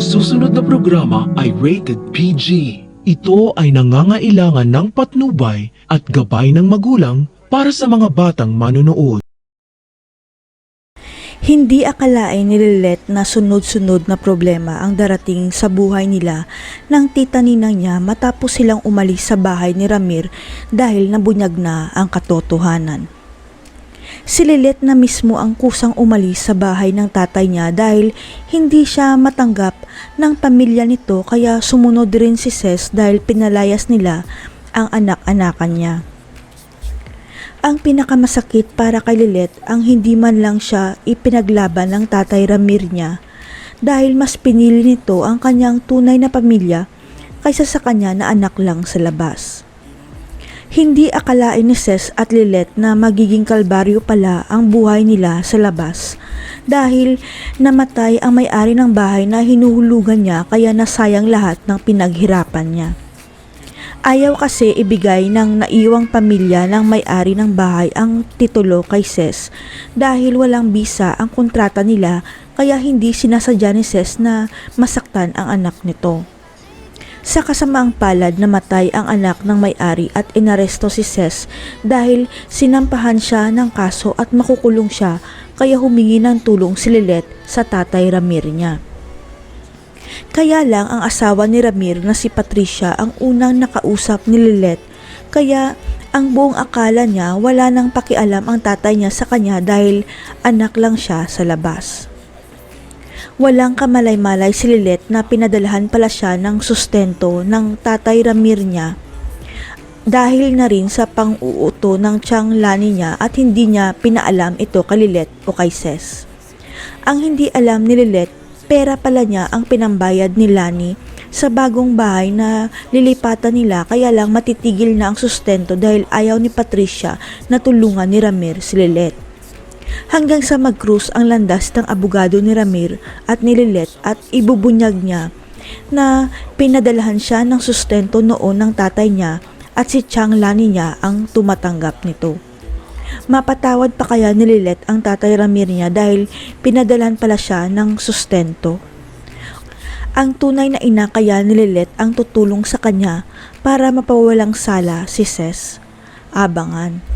susunod na programa ay rated PG. Ito ay nangangailangan ng patnubay at gabay ng magulang para sa mga batang manonood. Hindi akalain ni Lilet na sunod-sunod na problema ang darating sa buhay nila ng tita ninang niya matapos silang umalis sa bahay ni Ramir dahil nabunyag na ang katotohanan. Si Lilet na mismo ang kusang umalis sa bahay ng tatay niya dahil hindi siya matanggap ng pamilya nito, kaya sumunod rin si Ces dahil pinalayas nila ang anak-anakan niya. Ang pinakamasakit para kay Lilet ang hindi man lang siya ipinaglaban ng tatay Ramir niya dahil mas pinili nito ang kanyang tunay na pamilya kaysa sa kanya na anak lang sa labas. Hindi akalain ni Ces at Lilet na magiging kalbaryo pala ang buhay nila sa labas dahil namatay ang may-ari ng bahay na hinuhulugan niya, kaya nasayang lahat ng pinaghirapan niya. Ayaw kasi ibigay ng naiwang pamilya ng may-ari ng bahay ang titulo kay Ces dahil walang bisa ang kontrata nila, kaya hindi sinasadya ni Ces na masaktan ang anak nito. Sa kasamaang palad, namatay ang anak ng may-ari at inaresto si Ces dahil sinampahan siya ng kaso at makukulong siya, kaya humingi ng tulong si Lilet sa tatay Ramir niya. Kaya lang ang asawa ni Ramir na si Patricia ang unang nakausap ni Lilet, kaya ang buong akala niya wala nang pakialam ang tatay niya sa kanya dahil anak lang siya sa labas. Walang kamalay-malay si Lilet na pinadalahan pala siya ng sustento ng tatay Ramir niya dahil na rin sa pang-uuto ng tiyang Lani niya at hindi niya pinaalam ito kay Lilet o kay Ces. Ang hindi alam ni Lilet, pera pala niya ang pinambayad ni Lani sa bagong bahay na lilipatan nila, kaya lang matitigil na ang sustento dahil ayaw ni Patricia na tulungan ni Ramir si Lilet. Hanggang sa mag-cruise ang landas ng abogado ni Ramir at ni Lilet at ibubunyag niya na pinadalahan siya ng sustento noon ng tatay niya at si tiyang Lani niya ang tumatanggap nito. Mapatawad pa kaya ni Lilet ang tatay Ramir niya dahil pinadalahan pala siya ng sustento? Ang tunay na ina kaya ni Lilet ang tutulong sa kanya para mapawalang sala si Ces? Abangan.